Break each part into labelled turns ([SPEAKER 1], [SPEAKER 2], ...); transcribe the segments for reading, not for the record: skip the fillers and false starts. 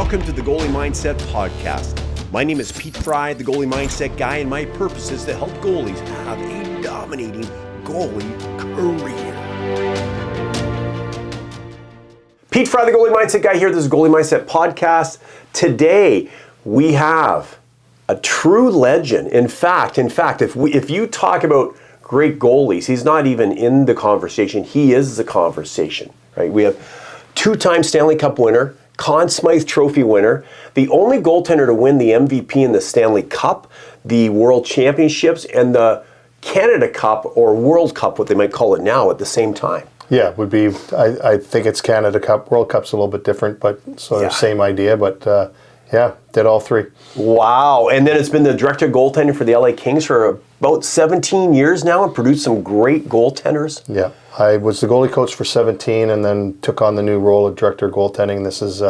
[SPEAKER 1] Welcome to the Goalie Mindset Podcast. My name is Pete Fry, the Goalie Mindset Guy, and my purpose is to help goalies have a dominating goalie career. Pete Fry, the Goalie Mindset Guy here. This is Goalie Mindset Podcast. Today, we have a true legend. In fact, if you talk about great goalies, he's not even in the conversation. He is the conversation, right? We have two-time Stanley Cup winner, Conn Smythe Trophy winner, the only goaltender to win the MVP in the Stanley Cup, the World Championships, and the Canada Cup or World Cup, what they might call it now, at the same time.
[SPEAKER 2] Yeah, would be. I think it's Canada Cup. World Cup's a little bit different, but sort of same idea. But yeah, did all three.
[SPEAKER 1] Wow! And then it's been the director of goaltending for the LA Kings for about 17 years now, and produced some great goaltenders.
[SPEAKER 2] Yeah, I was the goalie coach for 17, and then took on the new role of director of goaltending. This is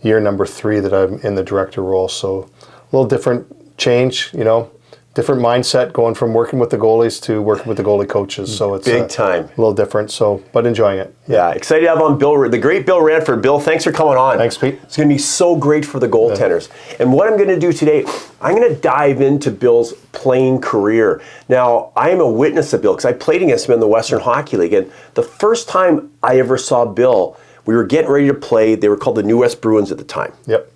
[SPEAKER 2] year number 3 that I'm in the director role. So a little different change, different mindset going from working with the goalies to working with the goalie coaches. So it's
[SPEAKER 1] big time.
[SPEAKER 2] A little different, but enjoying it.
[SPEAKER 1] Yeah, excited to have on the great Bill Ranford. Bill, thanks for coming on.
[SPEAKER 2] Thanks, Pete.
[SPEAKER 1] It's going to be so great for the goaltenders. Yeah. And what I'm going to do today, I'm going to dive into Bill's playing career. Now, I am a witness of Bill because I played against him in the Western Hockey League. And the first time I ever saw Bill, we were getting ready to play. They were called the New West Bruins at the time.
[SPEAKER 2] Yep.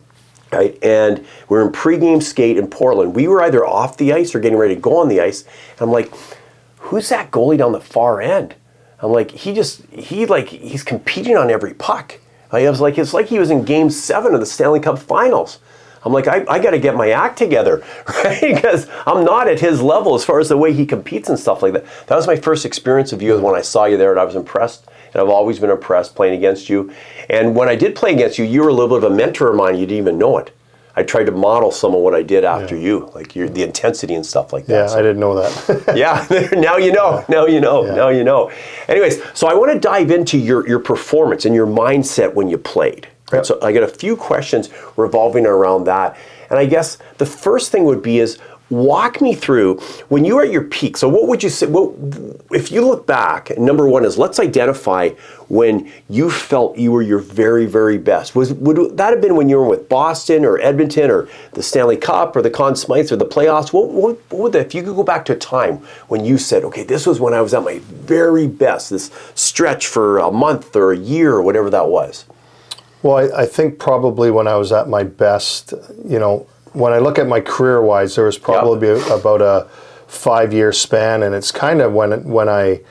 [SPEAKER 1] Right, and we're in pregame skate in Portland. We were either off the ice or getting ready to go on the ice. And I'm like, who's that goalie down the far end? I'm like, he's competing on every puck. I was like, it's like he was in Game 7 of the Stanley Cup Finals. I'm like, I got to get my act together, right? Because I'm not at his level as far as the way he competes and stuff like that. That was my first experience of you when I saw you there, and I was impressed. And I've always been impressed playing against you. And when I did play against you, you were a little bit of a mentor of mine. You didn't even know it. I tried to model some of what I did after you, like the intensity and stuff like that.
[SPEAKER 2] Yeah, so, I didn't know that.
[SPEAKER 1] Yeah, now you know.
[SPEAKER 2] Yeah.
[SPEAKER 1] Now you know.
[SPEAKER 2] Yeah.
[SPEAKER 1] Now you know. Anyways, so I want to dive into your performance and your mindset when you played. Right?
[SPEAKER 2] Yep.
[SPEAKER 1] So I got a few questions revolving around that. And I guess the first thing would be is, walk me through when you were at your peak. So what would you say, if you look back, number one is let's identify when you felt you were your very, very best. Would that have been when you were with Boston or Edmonton or the Stanley Cup or the Conn Smythe or the playoffs? What would that, if you could go back to a time when you said, okay, this was when I was at my very best, this stretch for a month or a year or whatever that was?
[SPEAKER 2] Well, I think probably when I was at my best, when I look at my career-wise, there was probably about a 5-year span, and it's kind of when I,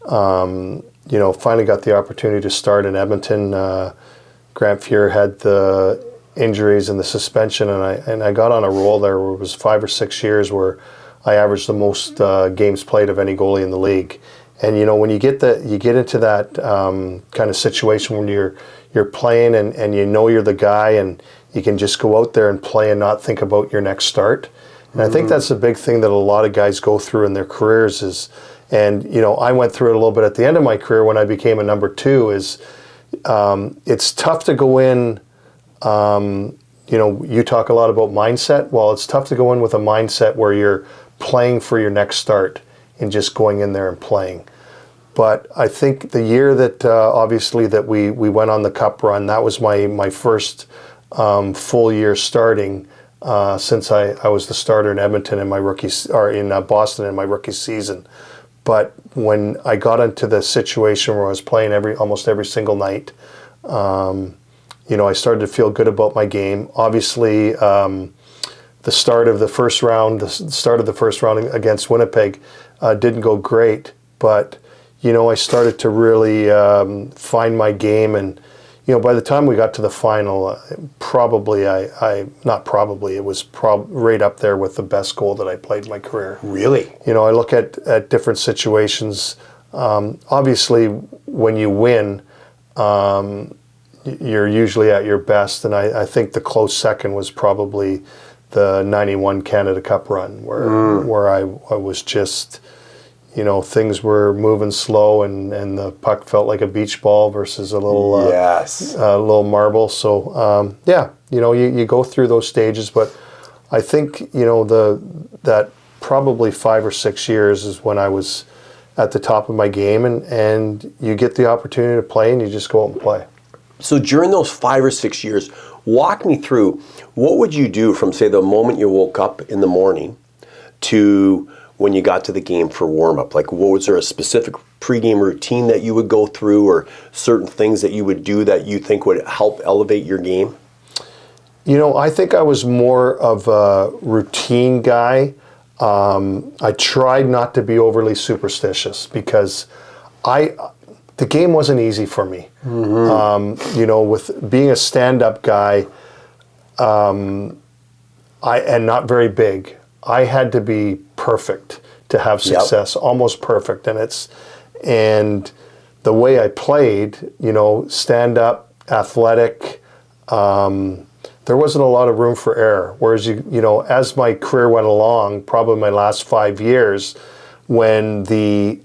[SPEAKER 2] finally got the opportunity to start in Edmonton. Grant Fuhr had the injuries and the suspension, and I got on a roll there where it was 5 or 6 years where I averaged the most games played of any goalie in the league. And when you get into that kind of situation when you're playing and you're the guy and you can just go out there and play and not think about your next start. And I think that's a big thing that a lot of guys go through in their careers is, and I went through it a little bit at the end of my career when I became a number 2 is, it's tough to go in, you talk a lot about mindset. Well, it's tough to go in with a mindset where you're playing for your next start and just going in there and playing. But I think the year that obviously that we went on the Cup run, that was my first full year starting since I was the starter in Edmonton in my in Boston in my rookie season. But when I got into the situation where I was playing almost every single night, I started to feel good about my game. Obviously, the start of the first round against Winnipeg didn't go great, but I started to really find my game, and by the time we got to the final, it was right up there with the best goal that I played in my career.
[SPEAKER 1] Really?
[SPEAKER 2] I look at different situations. Obviously, when you win, you're usually at your best, and I think the close second was probably the 91 Canada Cup run, where I was just, things were moving slow, and the puck felt like a beach ball versus a little little marble. So you go through those stages, but I think that probably 5 or 6 years is when I was at the top of my game, and you get the opportunity to play, and you just go out and play.
[SPEAKER 1] So during those 5 or 6 years, walk me through, what would you do from, say, the moment you woke up in the morning to when you got to the game for warm-up? Like, was there a specific pregame routine that you would go through, or certain things that you would do that you think would help elevate your game?
[SPEAKER 2] I think I was more of a routine guy. I tried not to be overly superstitious because the game wasn't easy for me. With being a stand-up guy, and not very big, I had to be perfect to have success, almost perfect. And the way I played, stand-up, athletic, there wasn't a lot of room for error. Whereas, as my career went along, probably my last 5 years, when the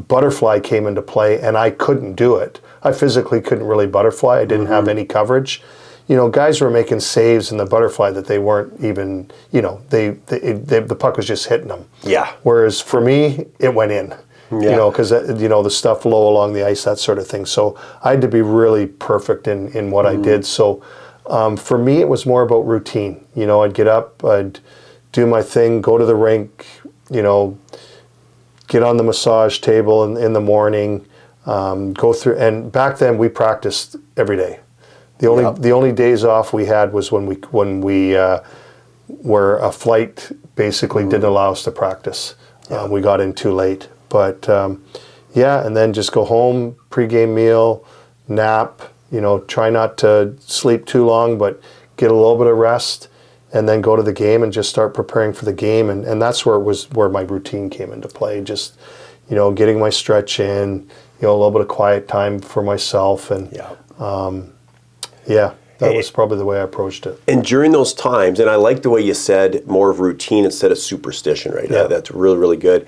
[SPEAKER 2] butterfly came into play and I couldn't do it, I physically couldn't really butterfly. I didn't have any coverage. Guys were making saves in the butterfly that they weren't even, the puck was just hitting them.
[SPEAKER 1] Yeah.
[SPEAKER 2] Whereas for me, it went in. Because the stuff low along the ice, that sort of thing. So I had to be really perfect in what I did. So for me, it was more about routine. I'd get up, I'd do my thing, go to the rink, get on the massage table in the morning, go through. And back then, we practiced every day. The only days off we had was when we were a flight basically didn't allow us to practice. We got in too late. But and then just go home, pregame meal, nap, try not to sleep too long, but get a little bit of rest, and then go to the game and just start preparing for the game. And that's where my routine came into play. Just, getting my stretch in, a little bit of quiet time for myself. And that was probably the way I approached it.
[SPEAKER 1] And during those times, and I like the way you said more of routine instead of superstition, right?
[SPEAKER 2] Yeah.
[SPEAKER 1] That's really, really good.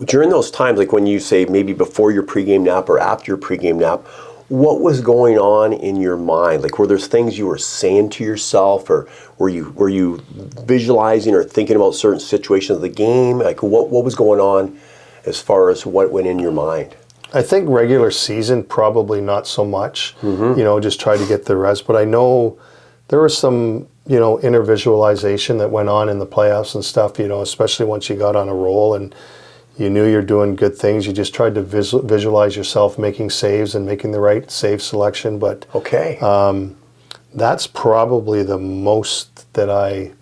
[SPEAKER 1] During those times, like when you say maybe before your pregame nap or after your pregame nap, what was going on in your mind? Like, were there things you were saying to yourself, or were you visualizing or thinking about certain situations of the game? Like, what was going on as far as what went in your mind?
[SPEAKER 2] I think regular season, probably not so much, just try to get the rest. But I know there was some, inner visualization that went on in the playoffs and stuff, especially once you got on a roll and you knew you're doing good things. You just tried to visualize yourself making saves and making the right save selection. But that's probably the most that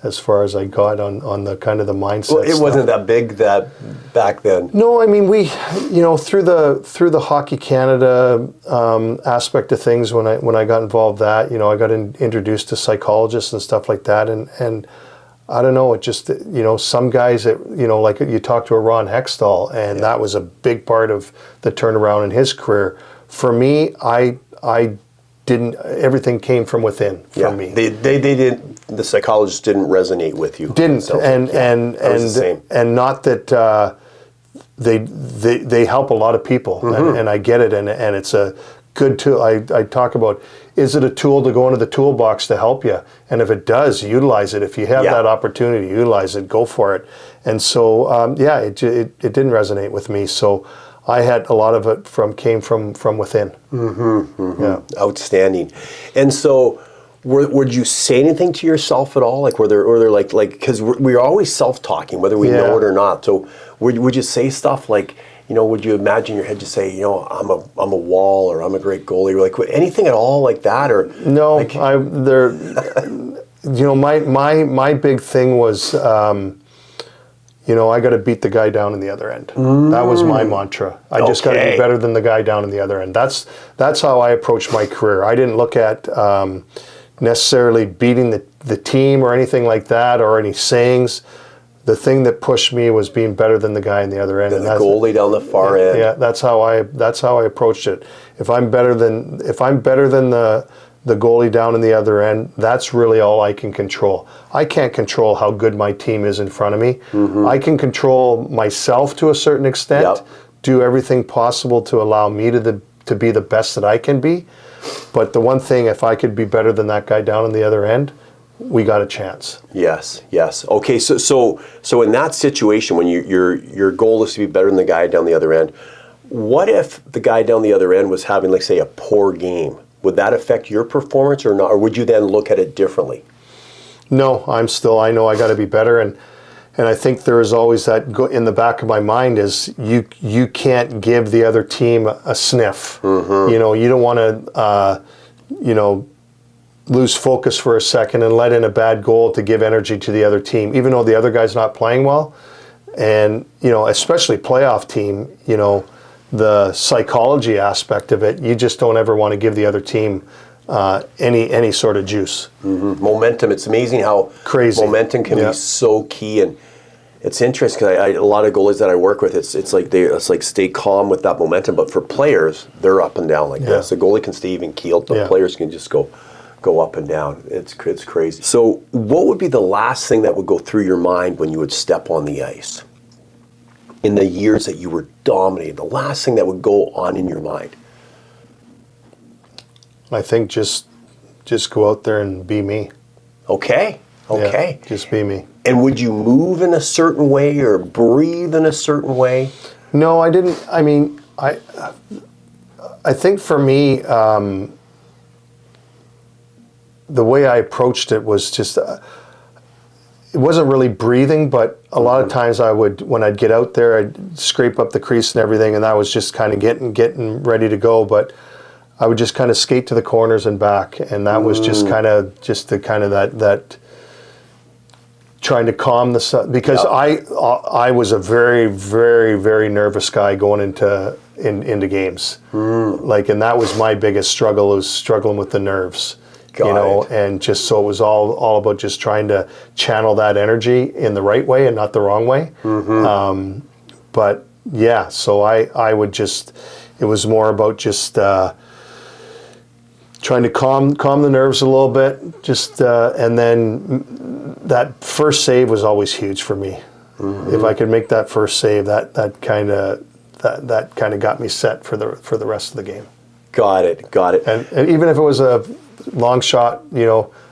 [SPEAKER 2] as far as I got on the kind of the mindset.
[SPEAKER 1] Well, it wasn't that big that back then.
[SPEAKER 2] No, I mean, we, through the Hockey Canada aspect of things, when I got involved I got introduced to psychologists and stuff like that, and I don't know, it just, some guys that, like you talk to a Ron Hextall, and that was a big part of the turnaround in his career. For me, I didn't, everything came from within for me.
[SPEAKER 1] They didn't, the psychologists didn't resonate with you.
[SPEAKER 2] Didn't, and not that they help a lot of people, and I get it, and it's a good tool. I talk about, is it a tool to go into the toolbox to help you? And if it does, utilize it. If you have that opportunity, utilize it, go for it. And so, it didn't resonate with me. So I had a lot of it came from within. Yeah.
[SPEAKER 1] Outstanding. And so, would you say anything to yourself at all? Like, were there like, because we're always self-talking, whether we know it or not. So would you say stuff like, would you imagine your head just say, I'm a wall, or I'm a great goalie, or like anything at all like that? Or
[SPEAKER 2] no,
[SPEAKER 1] like,
[SPEAKER 2] my big thing was, I got to beat the guy down in the other end. That was my mantra. I just got to be better than the guy down in the other end. That's how I approached my career. I didn't look at necessarily beating the team or anything like that, or any sayings. The thing that pushed me was being better than the guy in the other end.
[SPEAKER 1] And the goalie down the far end.
[SPEAKER 2] Yeah, that's how I approached it. If I'm better than the goalie down in the other end, that's really all I can control. I can't control how good my team is in front of me. I can control myself to a certain extent, do everything possible to allow me to be the best that I can be. But the one thing, if I could be better than that guy down in the other end, we got a chance.
[SPEAKER 1] Yes. Okay, so in that situation, when your goal is to be better than the guy down the other end, What if the guy down the other end was having, like, say, a poor game? Would that affect your performance or not? Or would you then look at it differently?
[SPEAKER 2] No, I know I got to be better. And I think there is always that in the back of my mind is you can't give the other team a sniff. Mm-hmm. You don't want to, lose focus for a second and let in a bad goal to give energy to the other team, even though the other guy's not playing well. And, especially playoff team, the psychology aspect of it, you just don't ever want to give the other team any sort of juice.
[SPEAKER 1] Mm-hmm. Momentum. It's amazing how
[SPEAKER 2] crazy
[SPEAKER 1] momentum can be so key. And it's interesting because a lot of goalies that I work with, it's like stay calm with that momentum. But for players, they're up and down like this. The goalie can stay even keeled, but players can just go up and down. It's crazy. So what would be the last thing that would go through your mind when you would step on the ice? In the years that you were dominating, the last thing that would go on in your mind?
[SPEAKER 2] I think just go out there and be me.
[SPEAKER 1] Okay.
[SPEAKER 2] Yeah, just be me.
[SPEAKER 1] And would you move in a certain way or breathe in a certain way?
[SPEAKER 2] No, I didn't. I mean, I think for me, the way I approached it was just, it wasn't really breathing, but a lot of times when I'd get out there, I'd scrape up the crease and everything, and that was just kind of getting ready to go. But I would just kind of skate to the corners and back, and that was just that trying to calm the sun, because I was a very, very, very nervous guy going into games, and that was my biggest struggle, was struggling with the nerves. And just so it was all about just trying to channel that energy in the right way and not the wrong way. Mm-hmm. So I would just, it was more about just trying to calm the nerves a little bit, and then that first save was always huge for me. Mm-hmm. If I could make that first save, that kind of got me set for the rest of the game.
[SPEAKER 1] Got it.
[SPEAKER 2] And even if it was a long shot,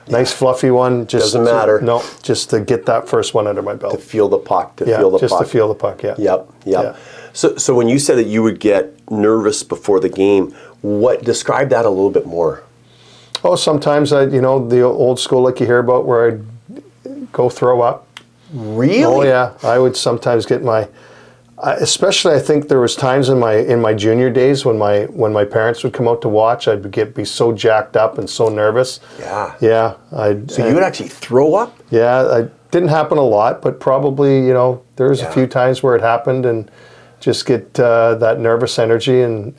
[SPEAKER 2] nice fluffy one, just
[SPEAKER 1] doesn't matter.
[SPEAKER 2] Just to get that first one under my belt.
[SPEAKER 1] To feel the puck.
[SPEAKER 2] To feel the puck. Yeah.
[SPEAKER 1] Yep. Yeah. So when you said that you would get nervous before the game, describe that a little bit more.
[SPEAKER 2] Oh, sometimes the old school like you hear about, where I'd go throw up.
[SPEAKER 1] Really?
[SPEAKER 2] Oh yeah, I would sometimes get especially I think there was times in my junior days when my parents would come out to watch, I'd be so jacked up and so nervous.
[SPEAKER 1] Yeah.
[SPEAKER 2] Yeah.
[SPEAKER 1] So you would actually throw up?
[SPEAKER 2] Yeah, it didn't happen a lot, but probably there was a few times where it happened, and just get that nervous energy and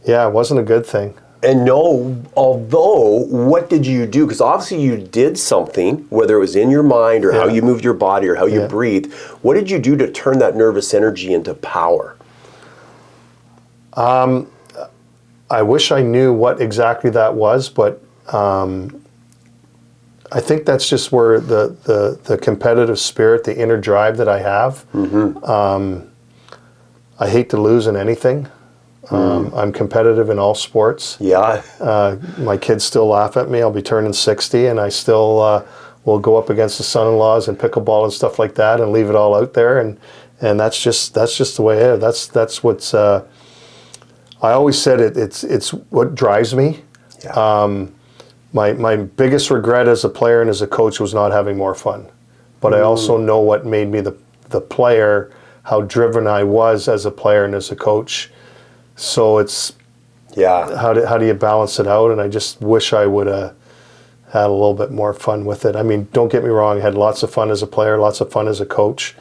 [SPEAKER 2] it wasn't a good thing.
[SPEAKER 1] And although, what did you do? Because obviously you did something, whether it was in your mind or how you moved your body or how you breathed. What did you do to turn that nervous energy into power?
[SPEAKER 2] I wish I knew what exactly that was, but I think that's just where the competitive spirit, the inner drive that I have. Mm-hmm. I hate to lose in anything. I'm competitive in all sports.
[SPEAKER 1] Yeah.
[SPEAKER 2] My kids still laugh at me. I'll be turning 60, and I still will go up against the son-in-laws and pickleball and stuff like that, and leave it all out there. And that's just the way it is. That's what's. I always said it's what drives me. Yeah. My biggest regret as a player and as a coach was not having more fun, but I also know what made me the player, how driven I was as a player and as a coach. So it's how do you balance it out? And I just wish I would have had a little bit more fun with it. I mean, don't get me wrong, I had lots of fun as a player, lots of fun as a coach.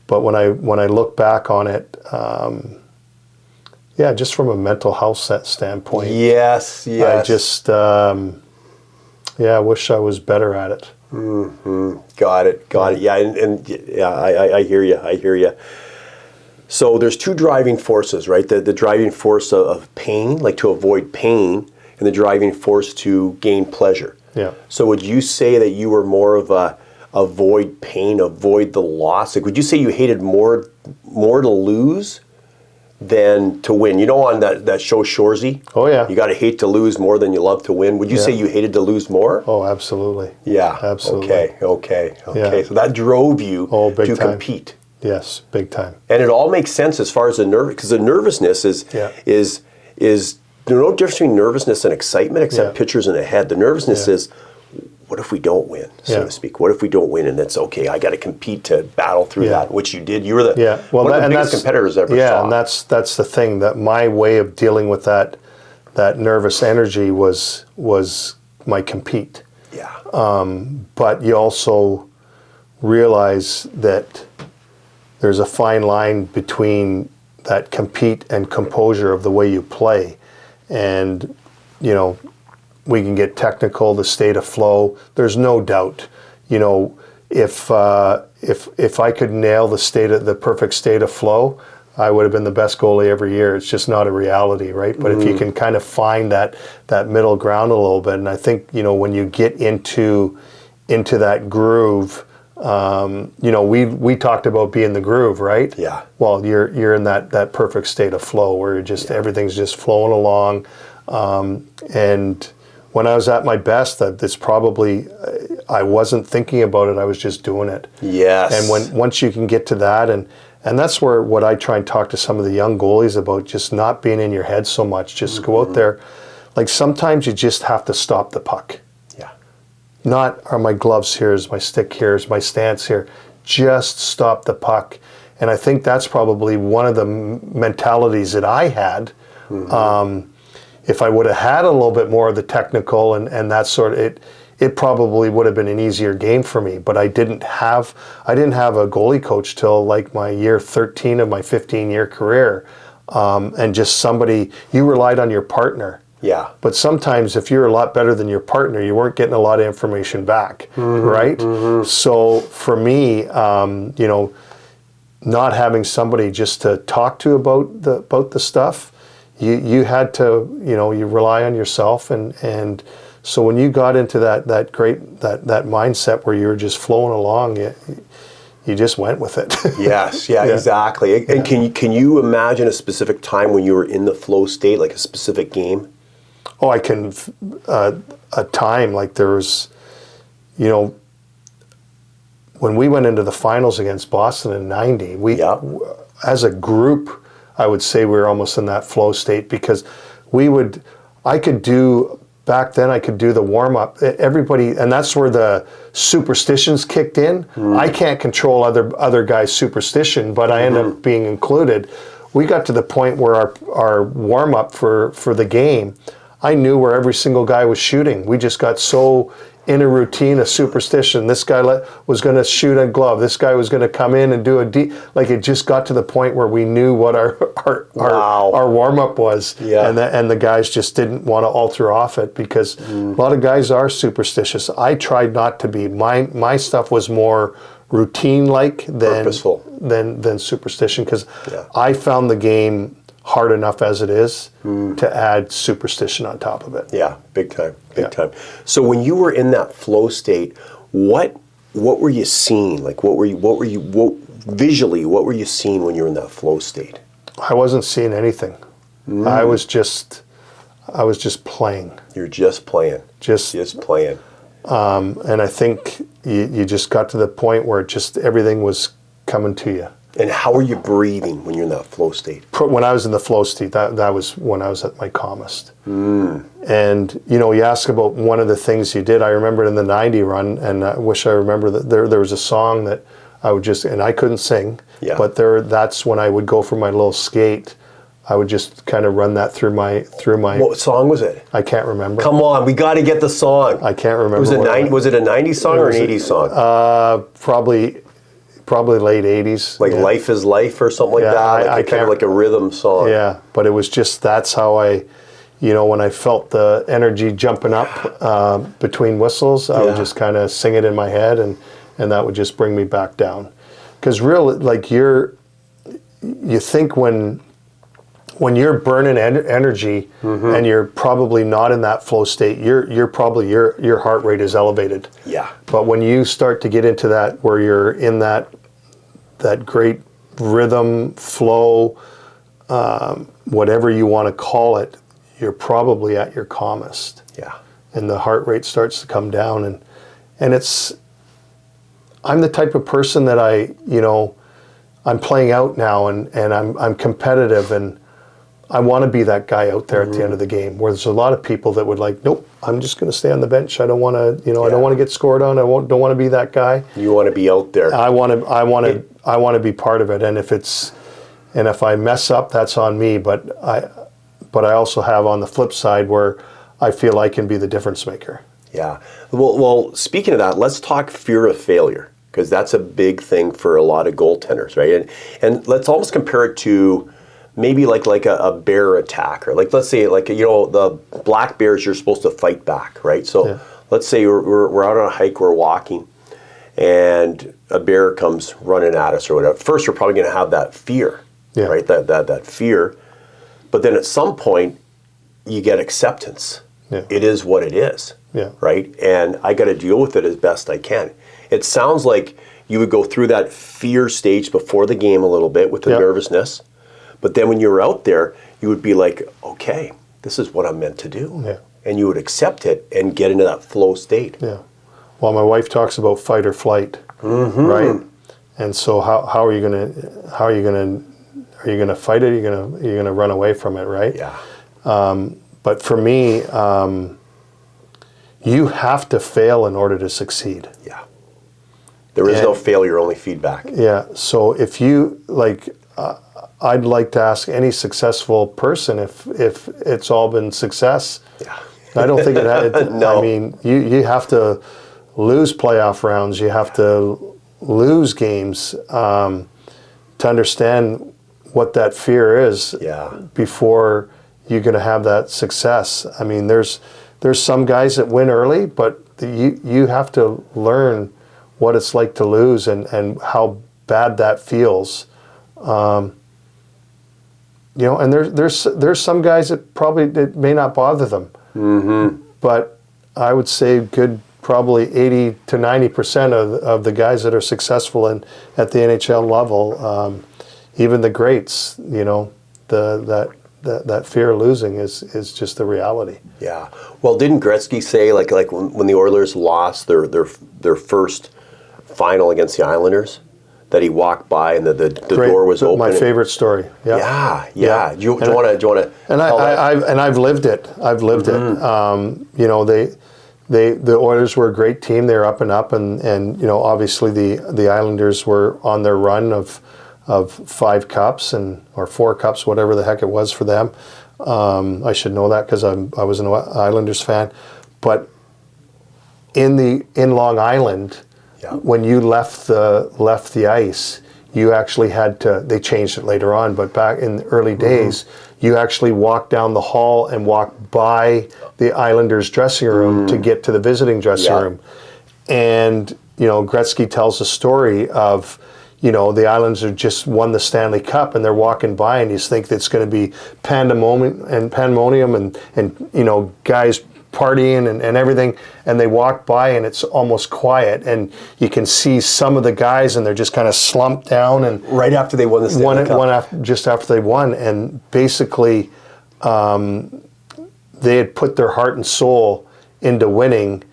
[SPEAKER 2] But when I look back on it, just from a mental health standpoint.
[SPEAKER 1] Yes.
[SPEAKER 2] I just I wish I was better at it.
[SPEAKER 1] Mm-hmm. Got it. Yeah, I hear you. So there's two driving forces, right? The driving force of pain, like to avoid pain, and the driving force to gain pleasure.
[SPEAKER 2] Yeah.
[SPEAKER 1] So would you say that you were more of a avoid pain, avoid the loss? Like, would you say you hated more to lose than to win? On that show Shoresy?
[SPEAKER 2] Oh yeah.
[SPEAKER 1] You got to hate to lose more than you love to win. Would you say you hated to lose more?
[SPEAKER 2] Oh, absolutely.
[SPEAKER 1] Yeah.
[SPEAKER 2] Absolutely.
[SPEAKER 1] Okay.
[SPEAKER 2] Yeah.
[SPEAKER 1] So that drove you
[SPEAKER 2] big
[SPEAKER 1] to
[SPEAKER 2] time.
[SPEAKER 1] compete.
[SPEAKER 2] Yes, big time.
[SPEAKER 1] And it all makes sense as far as the nerve, because the nervousness is there's no difference between nervousness and excitement except pitchers in the head. The nervousness is, what if we don't win, so to speak? What if we don't win? And it's okay. I got to compete to battle through that, which you did. You were one of the biggest competitors ever saw.
[SPEAKER 2] Yeah, and that's the thing, that my way of dealing with that nervous energy was my compete.
[SPEAKER 1] Yeah.
[SPEAKER 2] But you also realize that there's a fine line between that compete and composure of the way you play. And, you know, we can get technical, the state of flow. There's no doubt, you know, if I could nail the perfect state of flow, I would have been the best goalie every year. It's just not a reality, right? But if you can kind of find that middle ground a little bit, and I think, you know, when you get into that groove, you know, we talked about being the groove, right?
[SPEAKER 1] Yeah.
[SPEAKER 2] Well, you're in that perfect state of flow where you're just everything's just flowing along, and when I was at my best, it's probably I wasn't thinking about it. I was just doing it.
[SPEAKER 1] Yes.
[SPEAKER 2] And once you can get to that, and that's what I try and talk to some of the young goalies about, just not being in your head so much. Just go out there. Like sometimes you just have to stop the puck.
[SPEAKER 1] Yeah.
[SPEAKER 2] Not are my gloves here, is my stick here, is my stance here. Just stop the puck. And I think that's probably one of the mentalities that I had. If I would have had a little bit more of the technical and that sort of it probably would have been an easier game for me. But I didn't have a goalie coach till like my year 13 of my 15-year career, and just somebody, you relied on your partner.
[SPEAKER 1] Yeah.
[SPEAKER 2] But sometimes if you're a lot better than your partner, you weren't getting a lot of information back, right? So for me, you know, not having somebody just to talk to about the stuff, you had to, you know, you rely on yourself, and so when you got into that mindset where you were just flowing along, you just went with it.
[SPEAKER 1] Yes, exactly. And can you imagine a specific time when you were in the flow state, like a specific game?
[SPEAKER 2] Oh, I can. A time like there was, you know, when we went into the finals against Boston in '90, as a group, I would say we were almost in that flow state, because I could do the warm-up. Everybody, and that's where the superstitions kicked in. I can't control other guys' superstition, but I end up being included. We got to the point where our warm-up for the game, I knew where every single guy was shooting. We just got so in a routine, a superstition. This guy was going to shoot a glove. This guy was going to come in and do a deep. Like, it just got to the point where we knew what our warm up was, and the guys just didn't want to alter off it, because a lot of guys are superstitious. I tried not to be. My stuff was more routine like than superstition, because I found the game hard enough as it is to add superstition on top of it.
[SPEAKER 1] Yeah, big time. So when you were in that flow state, what were you seeing? Like, visually, what were you seeing when you were in that flow state?
[SPEAKER 2] I wasn't seeing anything. I was just playing.
[SPEAKER 1] You're just playing. Just playing.
[SPEAKER 2] And I think you just got to the point where just everything was coming to you.
[SPEAKER 1] And how are you breathing when you're in that flow state?
[SPEAKER 2] When I was in the flow state, that was when I was at my calmest. And, you know, you ask about one of the things you did. I remember in the 90 run, and I wish I remember that there was a song that I would just, and I couldn't sing, but that's when I would go for my little skate. I would just kind of run that through my.
[SPEAKER 1] What song was it?
[SPEAKER 2] I can't remember.
[SPEAKER 1] Come on, we got to get the song.
[SPEAKER 2] I can't remember.
[SPEAKER 1] Was it a 90s song or an 80s song?
[SPEAKER 2] Probably late 80s.
[SPEAKER 1] Like Life is Life or something like that? Like kind of like a rhythm song.
[SPEAKER 2] Yeah, but it was just, that's how I, you know, when I felt the energy jumping up between whistles, I would just kind of sing it in my head, and that would just bring me back down. Because you think when you're burning energy and you're probably not in that flow state, you're probably your heart rate is elevated.
[SPEAKER 1] Yeah.
[SPEAKER 2] But when you start to get into that, where you're in that great rhythm, flow, whatever you want to call it, you're probably at your calmest.
[SPEAKER 1] Yeah.
[SPEAKER 2] And the heart rate starts to come down, and I'm the type of person that I'm playing out now, and I'm competitive, and I want to be that guy out there at the end of the game. Where there's a lot of people that would like, nope, I'm just going to stay on the bench. I don't want to, I don't want to get scored on. Don't want to be that guy.
[SPEAKER 1] You want to be out there.
[SPEAKER 2] I want to be part of it. And if I mess up, that's on me. But I also have on the flip side where I feel I can be the difference maker.
[SPEAKER 1] Yeah. Well, speaking of that, let's talk fear of failure, because that's a big thing for a lot of goaltenders, right? And let's almost compare it to maybe like a bear attack, or like, let's say, like, the black bears, you're supposed to fight back, right? So let's say we're out on a hike, we're walking, and a bear comes running at us or whatever. First, we're probably going to have that fear, right? That fear. But then at some point, you get acceptance. Yeah. It is what it is, right? And I got to deal with it as best I can. It sounds like you would go through that fear stage before the game a little bit with the nervousness. But then when you were out there, you would be like, okay, this is what I'm meant to do. Yeah. And you would accept it and get into that flow state. Yeah.
[SPEAKER 2] Well, my wife talks about fight or flight, right? And so how are you gonna fight it? Are you gonna run away from it, right?
[SPEAKER 1] Yeah.
[SPEAKER 2] But for me, you have to fail in order to succeed.
[SPEAKER 1] Yeah. There is no failure, only feedback.
[SPEAKER 2] Yeah. So if you I'd like to ask any successful person if it's all been success. Yeah. I don't think it had.
[SPEAKER 1] No.
[SPEAKER 2] I mean, you have to lose playoff rounds. You have to lose games to understand what that fear is.
[SPEAKER 1] Yeah.
[SPEAKER 2] Before you're going to have that success. I mean, there's some guys that win early, but you have to learn what it's like to lose and how bad that feels. And there's some guys that probably it may not bother them, but I would say probably 80 to 90% of the guys that are successful at the NHL level, even the greats, that fear of losing is just the reality.
[SPEAKER 1] Yeah. Well, didn't Gretzky say like when the Oilers lost their first final against the Islanders, that he walked by and the door was open?
[SPEAKER 2] My favorite story.
[SPEAKER 1] Yeah. Do you want to?
[SPEAKER 2] And I've lived it. The Oilers were a great team. They were up and up, and obviously the Islanders were on their run of 5 cups or 4 cups, whatever the heck it was for them. I should know that because I was an Islanders fan. But in Long Island, when you left the ice, you actually had to. They changed it later on, but back in the early days, you actually walked down the hall and walked by the Islanders' dressing room to get to the visiting dressing room. And Gretzky tells a story of. The Islanders have just won the Stanley Cup, and they're walking by, and you think it's going to be pandemonium and guys partying and everything, and they walk by, and it's almost quiet, and you can see some of the guys, and they're just kind of slumped down, and
[SPEAKER 1] right after they won the Stanley Cup,
[SPEAKER 2] just after they won, and basically they had put their heart and soul into winning,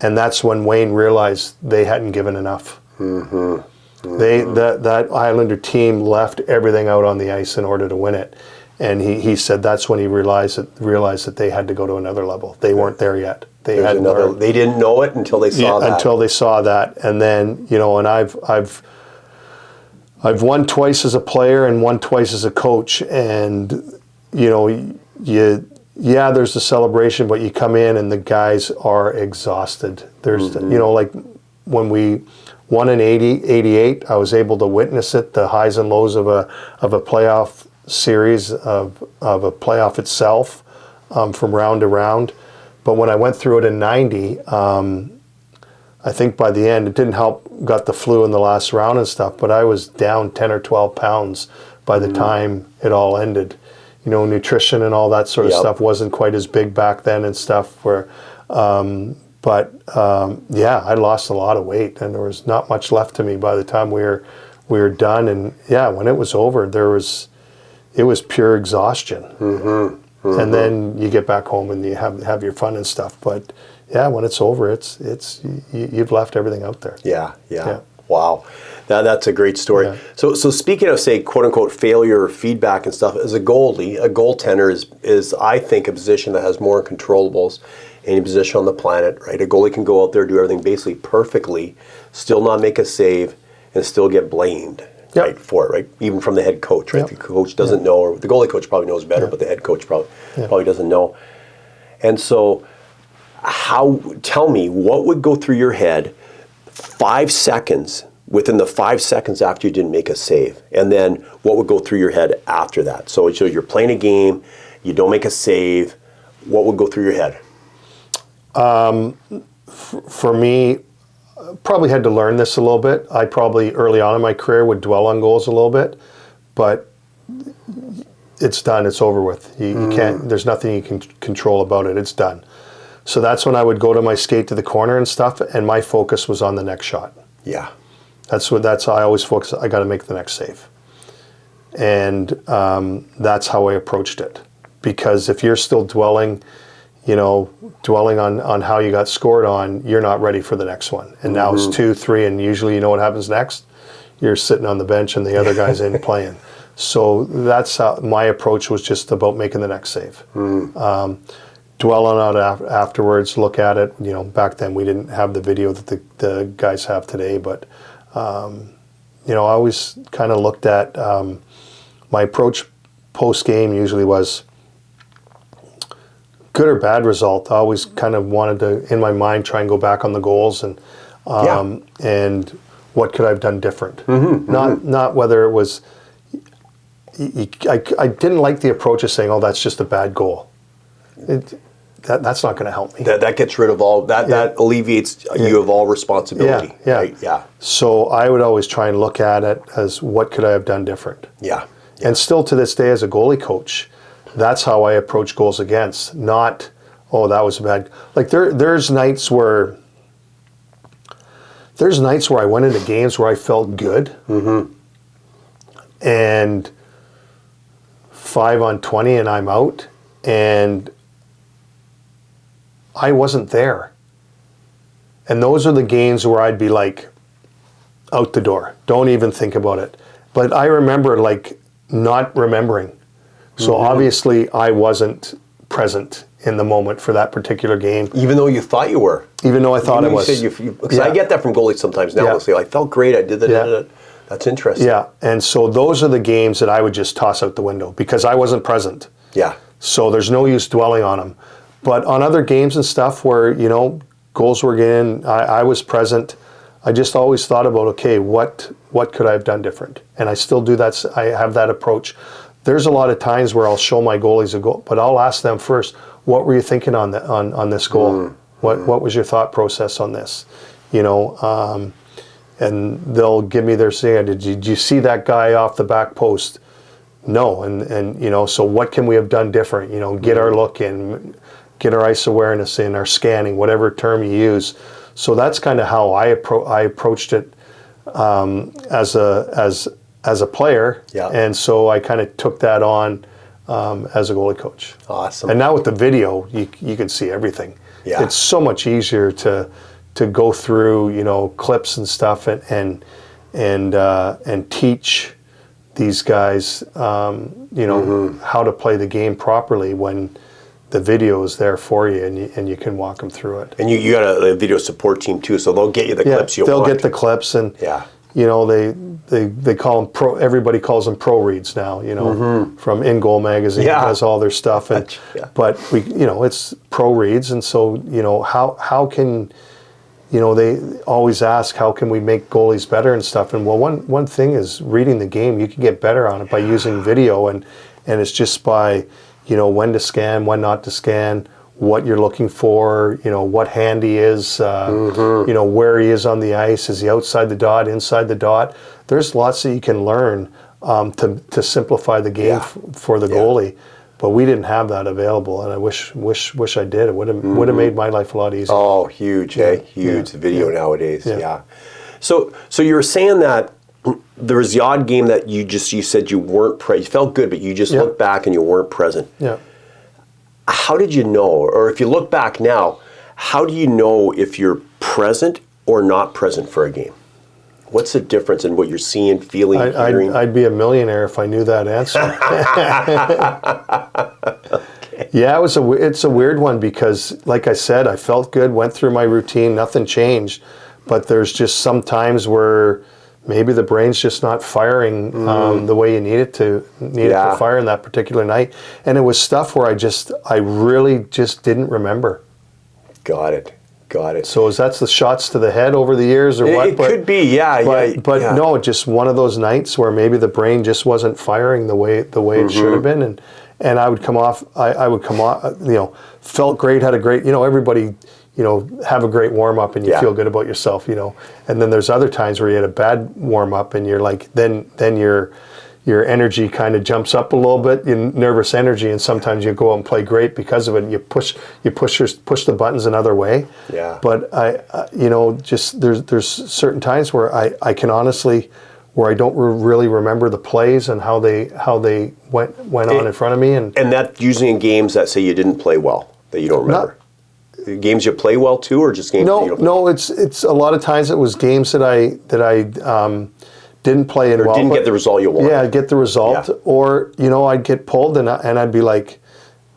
[SPEAKER 2] and that's when Wayne realized they hadn't given enough. That Islander team left everything out on the ice in order to win it, and he said that's when he realized that they had to go to another level. They weren't there yet. They
[SPEAKER 1] didn't know it until they saw that.
[SPEAKER 2] Until they saw that, and then and I've won twice as a player and won twice as a coach, and there's the celebration, but you come in and the guys are exhausted. There's like when we won in 88, I was able to witness it, the highs and lows of a playoff series, of a playoff itself, from round to round. But when I went through it in 90, I think by the end, it didn't help, got the flu in the last round and stuff, but I was down 10 or 12 pounds by the time it all ended. Nutrition and all that sort of stuff wasn't quite as big back then and stuff. I lost a lot of weight, and there was not much left to me by the time we were done. And when it was over, it was pure exhaustion. And then you get back home and you have your fun and stuff. But when it's over, it's you've left everything out there.
[SPEAKER 1] Yeah. Wow. That's a great story.
[SPEAKER 2] Yeah.
[SPEAKER 1] So speaking of, say, quote unquote failure or feedback and stuff, as a goalie, a goaltender is I think a position that has more controllables any position on the planet, right? A goalie can go out there, do everything basically perfectly, still not make a save, and still get blamed.
[SPEAKER 2] Yep.
[SPEAKER 1] Right, for it, right? Even from the head coach, right?
[SPEAKER 2] Yep.
[SPEAKER 1] If the coach doesn't know, or the goalie coach probably knows better, but the head coach probably doesn't know. And so, tell me, what would go through your head 5 seconds, within the 5 seconds after you didn't make a save? And then what would go through your head after that? So you're playing a game, you don't make a save, what would go through your head?
[SPEAKER 2] For me, probably had to learn this a little bit. I probably early on in my career would dwell on goals a little bit, but it's done. It's over with. You can't. There's nothing you can control about it. It's done. So that's when I would go to my skate to the corner and stuff, and my focus was on the next shot.
[SPEAKER 1] Yeah,
[SPEAKER 2] that's how I always focus. I got to make the next save, and that's how I approached it. Because if you're still dwelling on how you got scored on, you're not ready for the next one. And now it's 2-3, and usually you know what happens next? You're sitting on the bench and the other guy's in playing. So that's how my approach was, just about making the next save. Dwell on it afterwards, look at it. Back then we didn't have the video that the guys have today, but I always kind of looked at my approach post-game usually was good or bad result. I always kind of wanted to, in my mind, try and go back on the goals and what could I have done different. Not whether it was. I didn't like the approach of saying, "Oh, that's just a bad goal." That's not going to help me.
[SPEAKER 1] That gets rid of all that. Yeah. That alleviates you of all responsibility.
[SPEAKER 2] Yeah.
[SPEAKER 1] Right? Yeah.
[SPEAKER 2] So I would always try and look at it as, what could I have done different?
[SPEAKER 1] Yeah.
[SPEAKER 2] And still to this day, as a goalie coach, that's how I approach goals against. Not, oh, that was bad. Like there's nights where I went into games where I felt good, and 5 on 20 and I'm out, and I wasn't there. And those are the games where I'd be like, out the door. Don't even think about it. But I remember not remembering. So obviously I wasn't present in the moment for that particular game.
[SPEAKER 1] Even though you thought you were.
[SPEAKER 2] Even though I thought I was.
[SPEAKER 1] Because I get that from goalies sometimes now. They'll say, I felt great, I did that. Yeah. That's interesting.
[SPEAKER 2] Yeah, and so those are the games that I would just toss out the window because I wasn't present.
[SPEAKER 1] Yeah.
[SPEAKER 2] So there's no use dwelling on them. But on other games and stuff where, goals were getting, I was present, I just always thought about, okay, what could I have done different? And I still do that. I have that approach. There's a lot of times where I'll show my goalies a goal, but I'll ask them first, what were you thinking on this goal? What was your thought process on this? And they'll give me their say, did you see that guy off the back post? No. And so what can we have done different? Get our look in, get our ice awareness in, our scanning, whatever term you use. So that's kind of how I approached it as a player. Yeah. And so I kind of took that on as a goalie coach.
[SPEAKER 1] Awesome.
[SPEAKER 2] And now with the video, you can see everything. Yeah. It's so much easier to go through, clips and stuff and teach these guys, how to play the game properly when the video is there for you and you can walk them through it. And
[SPEAKER 1] you got a video support team too, so they'll get you the clips you want.
[SPEAKER 2] They'll get the clips and they call them pro. Everybody calls them pro reads now. From In Goal magazine has all their stuff, but it's pro reads, and so how can they always ask how can we make goalies better and stuff. And well, one thing is reading the game. You can get better on it by using video, and it's just by when to scan, when not to scan, what you're looking for, what hand he is, where he is on the ice. Is he outside the dot, inside the dot? There's lots that you can learn to simplify the game for the goalie. But we didn't have that available, and I wish I did. It would have made my life a lot easier.
[SPEAKER 1] Oh, huge, huge video nowadays. Yeah. So you were saying that there was the odd game that you said you weren't present. You felt good, but you just looked back and you weren't present.
[SPEAKER 2] Yeah.
[SPEAKER 1] How did you know, or if you look back now, how do you know if you're present or not present for a game? What's the difference in what you're seeing, feeling, hearing?
[SPEAKER 2] I'd be a millionaire if I knew that answer.
[SPEAKER 1] Okay.
[SPEAKER 2] Yeah, it's a weird one because, like I said, I felt good, went through my routine, nothing changed. But there's just some times where maybe the brain's just not firing the way you need it to fire in that particular night. And it was stuff where I really just didn't remember.
[SPEAKER 1] Got it.
[SPEAKER 2] So is that the shots to the head over the years or what?
[SPEAKER 1] It could be, yeah.
[SPEAKER 2] But no, just one of those nights where maybe the brain just wasn't firing the way it should have been. And I would come off, felt great, had a great, everybody, have a great warm up and you feel good about yourself, And then there's other times where you had a bad warm up and you're like, then your energy kind of jumps up a little bit, nervous energy, and sometimes you go out and play great because of it. And you push the buttons another way.
[SPEAKER 1] Yeah.
[SPEAKER 2] But just there's certain times where I can honestly, where I don't really remember the plays and how they went on in front of me. And
[SPEAKER 1] that usually in games that say you didn't play well, that you don't remember. Games you play well too, or just games that you don't play?
[SPEAKER 2] No, it's a lot of times it was games that I didn't play in
[SPEAKER 1] or
[SPEAKER 2] well.
[SPEAKER 1] Didn't get the result you wanted.
[SPEAKER 2] Yeah, get the result. Yeah. Or, I'd get pulled and I'd be like,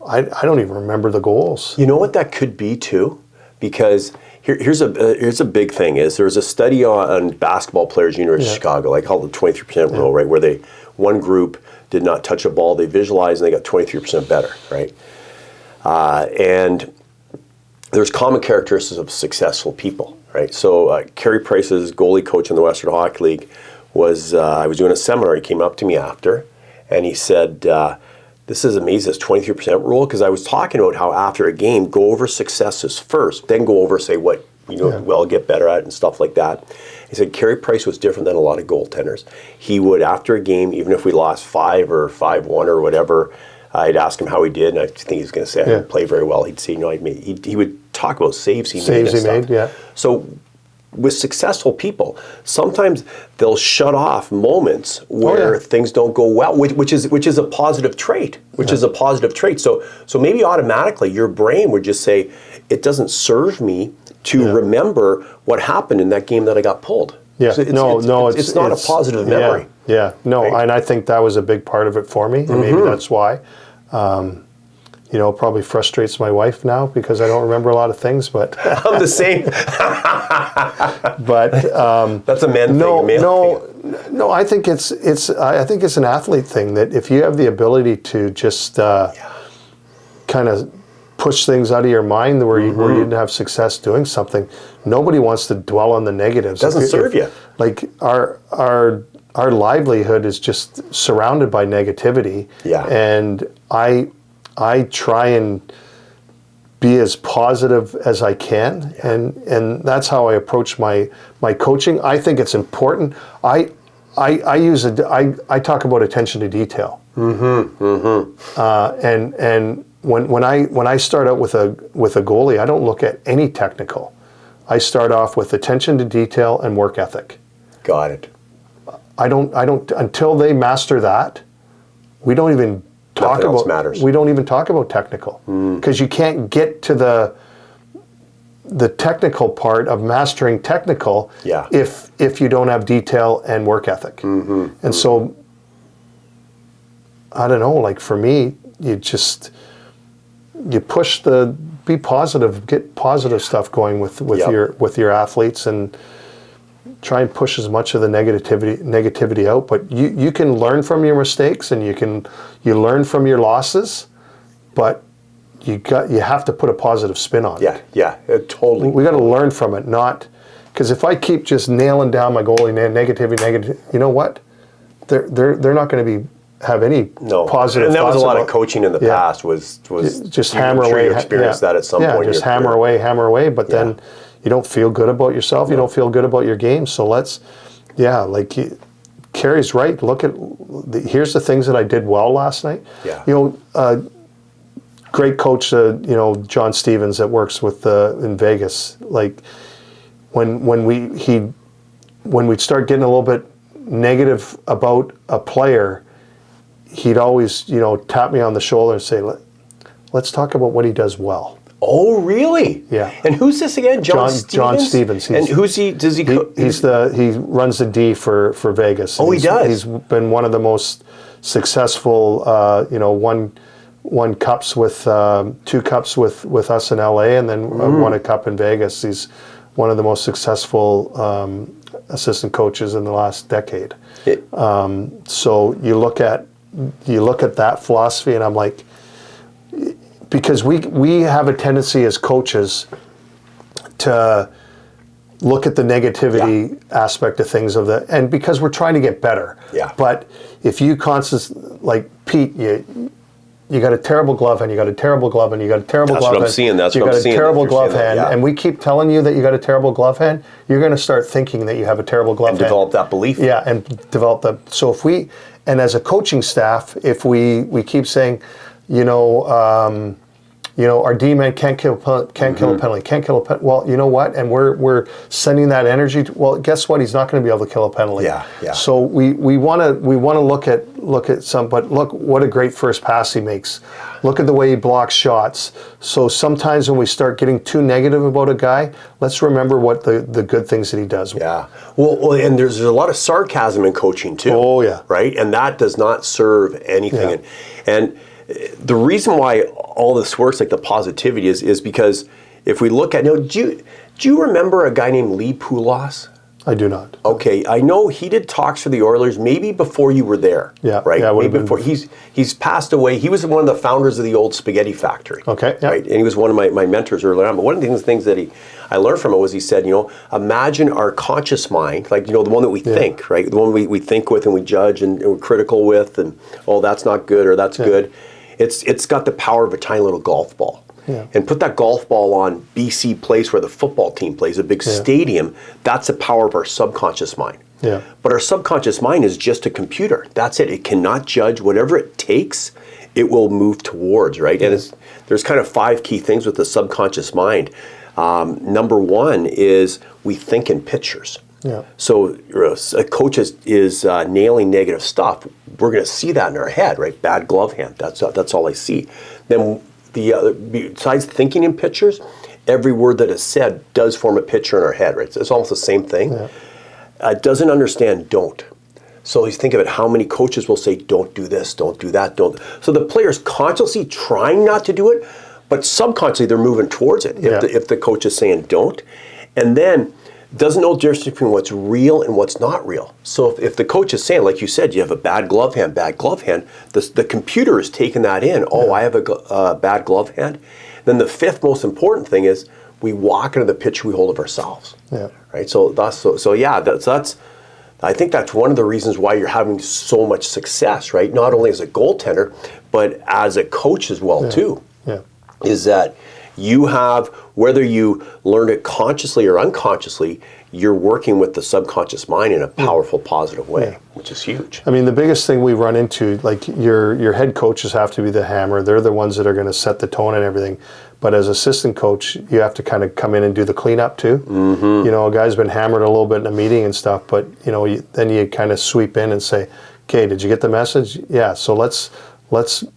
[SPEAKER 2] I don't even remember the goals.
[SPEAKER 1] You know what that could be too? Because here's a big thing is there's a study on basketball players, University of Chicago, I call it the 23% rule, right? Where one group did not touch a ball, they visualized and they got 23% better, right? And there's common characteristics of successful people, right? So Carey Price's goalie coach in the Western Hockey League I was doing a seminar. He came up to me after, and he said, "This is amazing, this 23% rule." Because I was talking about how after a game, go over successes first, then go over say what well get better at and stuff like that. He said Carey Price was different than a lot of goaltenders. He would after a game, even if we lost 5 or 5-1 or whatever, I'd ask him how he did, and I think he was going to say I didn't play very well. He'd say, he would talk about saves he made and stuff.
[SPEAKER 2] Yeah.
[SPEAKER 1] So with successful people, sometimes they'll shut off moments where things don't go well, which is a positive trait. So maybe automatically your brain would just say, it doesn't serve me to remember what happened in that game that I got pulled.
[SPEAKER 2] Yeah.
[SPEAKER 1] So it's not a positive memory.
[SPEAKER 2] Yeah. No, right? And I think that was a big part of it for me, and maybe that's why. Probably frustrates my wife now because I don't remember a lot of things, but
[SPEAKER 1] I'm the same.
[SPEAKER 2] But
[SPEAKER 1] that's a man thing.
[SPEAKER 2] No. I think it's an athlete thing that if you have the ability to just kind of push things out of your mind where you didn't have success doing something, nobody wants to dwell on the negatives.
[SPEAKER 1] It doesn't serve you.
[SPEAKER 2] Like our livelihood is just surrounded by negativity.
[SPEAKER 1] Yeah.
[SPEAKER 2] And I try and be as positive as I can, and that's how I approach my coaching. I think it's important. I talk about attention to detail. And when I start out with a goalie, I don't look at any technical. I start off with attention to detail and work ethic.
[SPEAKER 1] Got it.
[SPEAKER 2] I don't until they master that. We don't even talk about matters. We don't even talk about technical because you can't get to the technical part of mastering technical if you don't have detail and work ethic. And so I don't know, like for me, you push be positive, get positive stuff going with your athletes and try and push as much of the negativity out, but you can learn from your mistakes and you learn from your losses, but you have to put a positive spin on it.
[SPEAKER 1] Yeah, totally.
[SPEAKER 2] We got to learn from it, not because if I keep just nailing down my goalie negativity, you know what? They're not going to have any positive.
[SPEAKER 1] And that was a lot of coaching in the past. Was
[SPEAKER 2] just hammer away.
[SPEAKER 1] You experienced that at some point.
[SPEAKER 2] Just hammer away. But then you don't feel good about yourself. You don't feel good about your game. So Carey's right. Look at here's the things that I did well last night.
[SPEAKER 1] Yeah.
[SPEAKER 2] Great coach. John Stevens that works with in Vegas. Like when we'd start getting a little bit negative about a player, he'd always tap me on the shoulder and say, let's talk about what he does well.
[SPEAKER 1] Oh, really?
[SPEAKER 2] Yeah.
[SPEAKER 1] And who's this again? John Stevens?
[SPEAKER 2] John Stevens.
[SPEAKER 1] And who's he? Does he?
[SPEAKER 2] He runs the D for Vegas.
[SPEAKER 1] Oh, he does.
[SPEAKER 2] He's been one of the most successful. Won cups with 2 cups with us in LA, and then won a cup in Vegas. He's one of the most successful assistant coaches in the last decade. So you look at that philosophy, and I'm like, because we have a tendency as coaches to look at the negativity aspect of things and because we're trying to get better.
[SPEAKER 1] Yeah.
[SPEAKER 2] But if you constantly, like Pete, you got a terrible glove hand, you got a terrible glove hand, you got a terrible glove hand.
[SPEAKER 1] That's what I'm seeing. That's
[SPEAKER 2] you
[SPEAKER 1] what I'm
[SPEAKER 2] got
[SPEAKER 1] seeing.
[SPEAKER 2] a terrible glove hand,
[SPEAKER 1] yeah.
[SPEAKER 2] and we keep telling you that you got a terrible glove hand, you're going to start thinking that you have a terrible glove hand.
[SPEAKER 1] Develop that belief.
[SPEAKER 2] Yeah, and develop that. So if we, and as a coaching staff, if we keep saying, our D-man can't kill a penalty, can't kill a penalty. Well, you know what? And we're sending that energy. Well, guess what? He's not going to be able to kill a penalty.
[SPEAKER 1] Yeah.
[SPEAKER 2] So we want to look at some. But look, what a great first pass he makes. Look at the way he blocks shots. So sometimes when we start getting too negative about a guy, let's remember what the good things that he does.
[SPEAKER 1] Yeah. Well, and there's a lot of sarcasm in coaching too.
[SPEAKER 2] Oh yeah.
[SPEAKER 1] Right, and that does not serve anything.
[SPEAKER 2] Yeah.
[SPEAKER 1] And the reason why all this works, like the positivity, is because if we look at do you remember a guy named Lee Poulos?
[SPEAKER 2] I do not.
[SPEAKER 1] Okay, I know he did talks for the Oilers maybe before you were there.
[SPEAKER 2] Yeah,
[SPEAKER 1] right.
[SPEAKER 2] Yeah,
[SPEAKER 1] maybe before he's passed away. He was one of the founders of the old Spaghetti Factory.
[SPEAKER 2] Okay, yeah.
[SPEAKER 1] Right, and he was one of my mentors early on. But one of the things that I learned from him was he said, imagine our conscious mind, like the one that we think, right, the one we think with and we judge and we're critical with, and that's not good or that's good. It's got the power of a tiny little golf ball.
[SPEAKER 2] Yeah.
[SPEAKER 1] And put that golf ball on BC Place where the football team plays, a big stadium. That's the power of our subconscious mind.
[SPEAKER 2] Yeah.
[SPEAKER 1] But our subconscious mind is just a computer. That's it. It cannot judge. Whatever it takes, it will move towards, right? And there's kind of 5 key things with the subconscious mind. Number 1 is we think in pictures.
[SPEAKER 2] Yeah.
[SPEAKER 1] So a coach is nailing negative stuff. We're going to see that in our head, right? Bad glove hand. That's all I see. Then besides thinking in pictures, every word that is said does form a picture in our head, right? It's almost the same thing. Yeah. Doesn't understand don't. So you think of it, how many coaches will say, don't do this, don't do that, don't. So the player's consciously trying not to do it, but subconsciously they're moving towards it if the coach is saying don't. And then doesn't know the difference between what's real and what's not real. So if the coach is saying, like you said, you have a bad glove hand, the computer is taking that in. Oh, I have a bad glove hand. Then the 5th most important thing is we walk into the picture we hold of ourselves. Yeah. Right. So that's I think that's one of the reasons why you're having so much success, right? Not only as a goaltender, but as a coach as well too. Yeah. Is that you have, whether you learned it consciously or unconsciously, you're working with the subconscious mind in a powerful, positive way, which is huge.
[SPEAKER 2] I mean, the biggest thing we run into, like your head coaches have to be the hammer. They're the ones that are going to set the tone and everything. But as assistant coach, you have to kind of come in and do the cleanup too. Mm-hmm. A guy's been hammered a little bit in a meeting and stuff, but then you kind of sweep in and say, okay, did you get the message? Yeah, so let's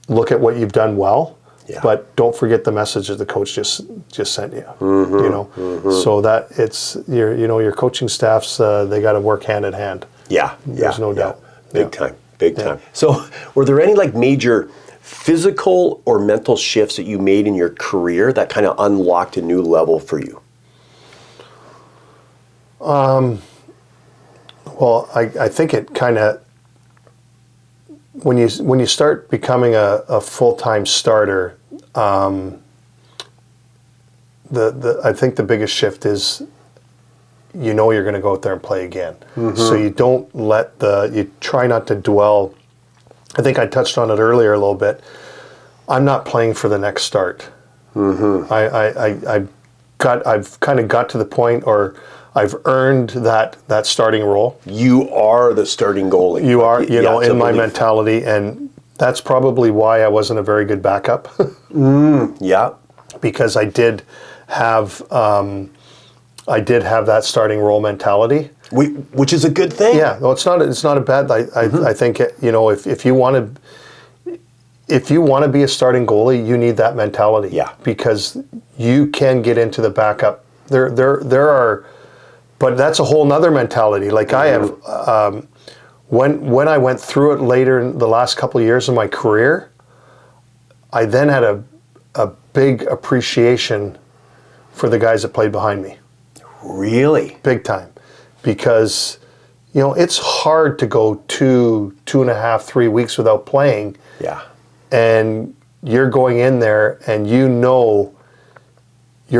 [SPEAKER 2] look at what you've done well. Yeah. But don't forget the message that the coach just sent you. Mm-hmm. So that it's your coaching staffs they got to work hand in hand.
[SPEAKER 1] Yeah,
[SPEAKER 2] there's no doubt.
[SPEAKER 1] Big time. So, were there any major physical or mental shifts that you made in your career that kind of unlocked a new level for you?
[SPEAKER 2] Well, I think it kind of. When you start becoming a full-time starter, I think the biggest shift is you're going to go out there and play again. Mm-hmm. So you don't you try not to dwell. I think I touched on it earlier a little bit. I'm not playing for the next start. Mm-hmm. I've kind of got to the point, or I've earned that starting role.
[SPEAKER 1] You are the starting goalie.
[SPEAKER 2] You are, in my mentality, and that's probably why I wasn't a very good backup.
[SPEAKER 1] Yeah, because
[SPEAKER 2] I did have that starting role mentality,
[SPEAKER 1] which is a good thing.
[SPEAKER 2] Yeah, well, it's not a bad. I think if you want to. if you want to be a starting goalie, you need that mentality.
[SPEAKER 1] Yeah.
[SPEAKER 2] Because you can get into the backup. There are, but that's a whole nother mentality. Like I have, when I went through it later in the last couple of years of my career, I then had a big appreciation for the guys that played behind me.
[SPEAKER 1] Really?
[SPEAKER 2] Big time. Because, it's hard to go 2.5, 3 weeks without playing.
[SPEAKER 1] Yeah.
[SPEAKER 2] And you're going in there and you're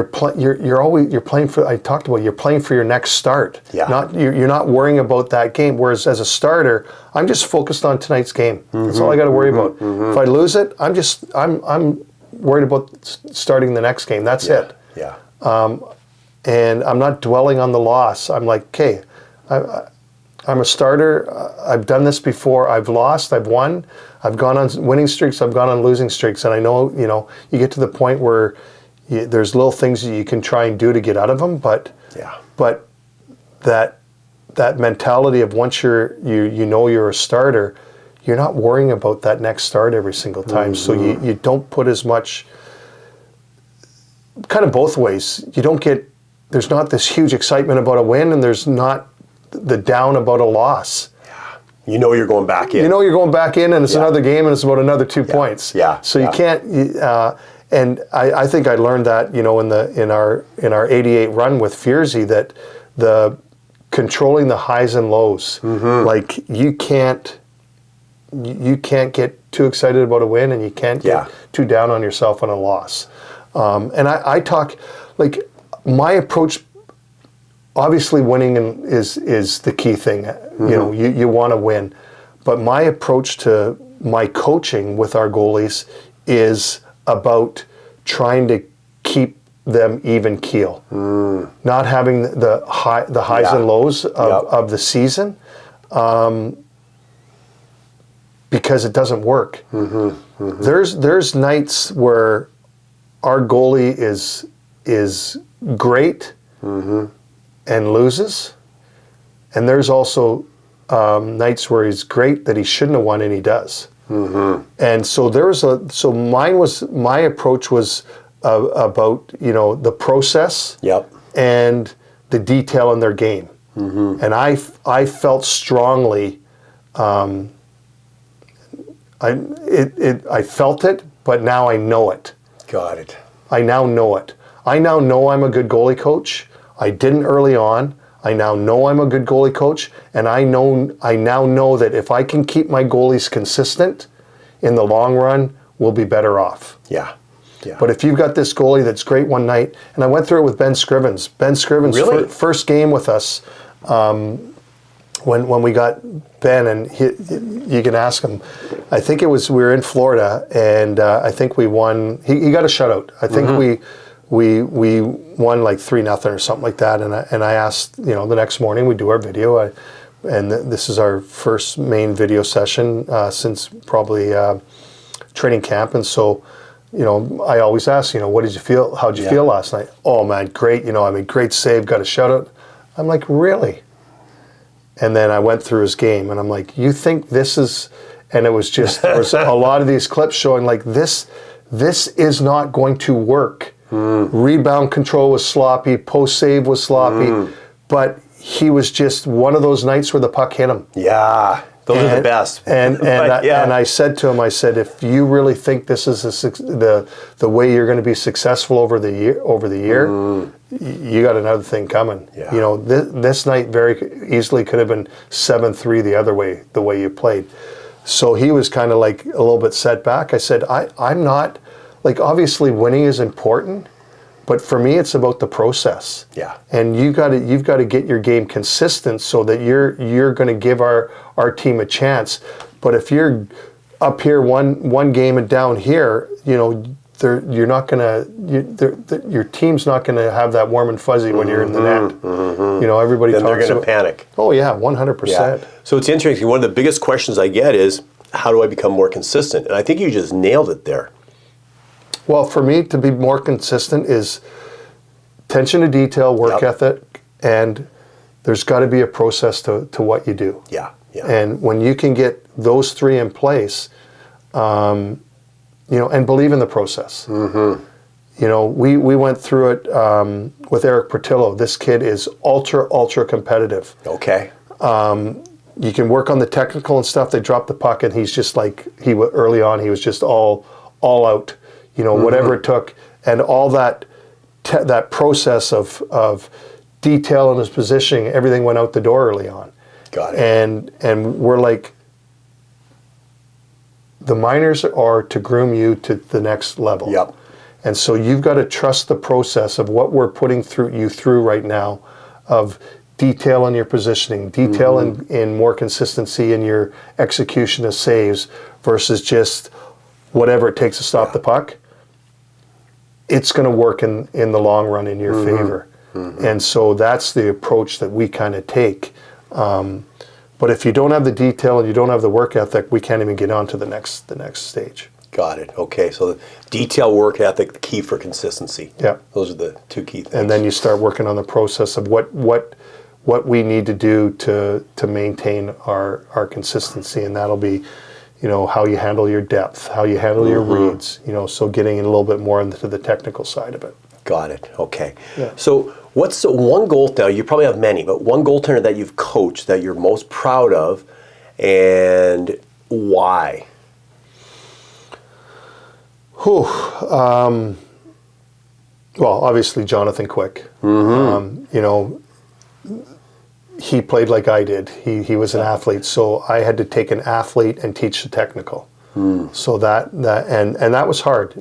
[SPEAKER 2] playing for, I talked about, you're playing for your next start.
[SPEAKER 1] Yeah.
[SPEAKER 2] You're not worrying about that game. Whereas as a starter, I'm just focused on tonight's game. That's all I got to worry about. If I lose it, I'm worried about starting the next game. That's it.
[SPEAKER 1] Yeah.
[SPEAKER 2] And I'm not dwelling on the loss. I'm like, okay, I'm a starter. I've done this before. I've lost. I've won. I've gone on winning streaks. I've gone on losing streaks. And I know, you get to the point where there's little things that you can try and do to get out of them. But that mentality of once you're a starter, you're not worrying about that next start every single time. So you don't put as much, kind of both ways. There's not this huge excitement about a win, and there's not the down about a loss.
[SPEAKER 1] Yeah. You're going back in.
[SPEAKER 2] You're going back in, and it's another game, and it's about another 2 points.
[SPEAKER 1] Yeah.
[SPEAKER 2] So you can't. And I think I learned that in our '88 run with Fierzy, that the controlling the highs and lows. Like you can't get too excited about a win, and you can't get too down on yourself on a loss. And I talk, like, my approach, obviously winning is the key thing. You want to win. But my approach to my coaching with our goalies is about trying to keep them even keel. Not having the highs and lows of the season, because it doesn't work. There's nights where our goalie is great and loses, and there's also nights where he's great that he shouldn't have won and he does. And so my approach was about the process and the detail in their game. And I felt strongly, I felt it, but now I know it.
[SPEAKER 1] Got it.
[SPEAKER 2] I now know it. I now know I'm a good goalie coach. I didn't early on. I now know I'm a good goalie coach, and I now know that if I can keep my goalies consistent, in the long run, we'll be better off.
[SPEAKER 1] Yeah.
[SPEAKER 2] But if you've got this goalie that's great one night, and I went through it with Ben Scrivens. Ben Scrivens'
[SPEAKER 1] really?
[SPEAKER 2] First game with us, when we got Ben, and you can ask him. I think we were in Florida, and I think we won. He got a shutout. I think we won like 3-0 or something like that. And I asked, the next morning we do our video, and this is our first main video session since probably training camp. And so, I always ask, what did you feel? How'd you feel last night? Oh man, great. Great save, got a shutout. I'm like, really? And then I went through his game, and I'm like, you think this is? And it was just, there was a lot of these clips showing like this is not going to work. Rebound control was sloppy, post save was sloppy, but he was just one of those nights where the puck hit him. Yeah, those are the best. And I said to him, if you really think this is the way you're going to be successful over the year, you got another thing coming. Yeah. This night very easily could have been 7-3 the other way, the way you played. So he was kind of like a little bit set back. I said, I'm not, like, obviously winning is important, but for me it's about the process. Yeah. And you've got to get your game consistent so that you're going to give our team a chance. But if you're up here one game and down here, you're not going to, your team's not going to have that warm and fuzzy when you're in the net. Everybody
[SPEAKER 1] then
[SPEAKER 2] talks
[SPEAKER 1] they're going to panic.
[SPEAKER 2] Oh yeah, 100%.
[SPEAKER 1] Yeah. So it's interesting. One of the biggest questions I get is, how do I become more consistent? And I think you just nailed it there.
[SPEAKER 2] Well, for me, to be more consistent is attention to detail, work ethic, and there's got to be a process to what you do. Yeah. And when you can get those three in place, and believe in the process. We went through it with Eric Portillo. This kid is ultra competitive.
[SPEAKER 1] Okay.
[SPEAKER 2] You can work on the technical and stuff. They drop the puck, and he's just like early on. He was just all out. Whatever it took, and all that process of detail in his positioning, everything went out the door early on.
[SPEAKER 1] Got it.
[SPEAKER 2] And we're like, the minors are to groom you to the next level.
[SPEAKER 1] Yep.
[SPEAKER 2] And so you've got to trust the process of what we're putting through right now, of detail in your positioning, detail in more consistency in your execution of saves versus just whatever it takes to stop the puck. It's going to work in the long run in your favor. And so that's the approach that we kind of take. But if you don't have the detail and you don't have the work ethic, we can't even get on to the next stage.
[SPEAKER 1] Got it. Okay, so the detail, work ethic, the key for consistency.
[SPEAKER 2] Yeah.
[SPEAKER 1] Those are the two key things.
[SPEAKER 2] And then you start working on the process of what we need to do to maintain our consistency, and that'll be, how you handle your depth, how you handle your reads, so getting in a little bit more into the technical side of it.
[SPEAKER 1] Got it. Okay.
[SPEAKER 2] Yeah.
[SPEAKER 1] So what's the one goaltender, you probably have many, but one goaltender that you've coached that you're most proud of, and why?
[SPEAKER 2] Well, obviously Jonathan Quick. He played like I did. He was an athlete, so I had to take an athlete and teach the technical. So that was hard.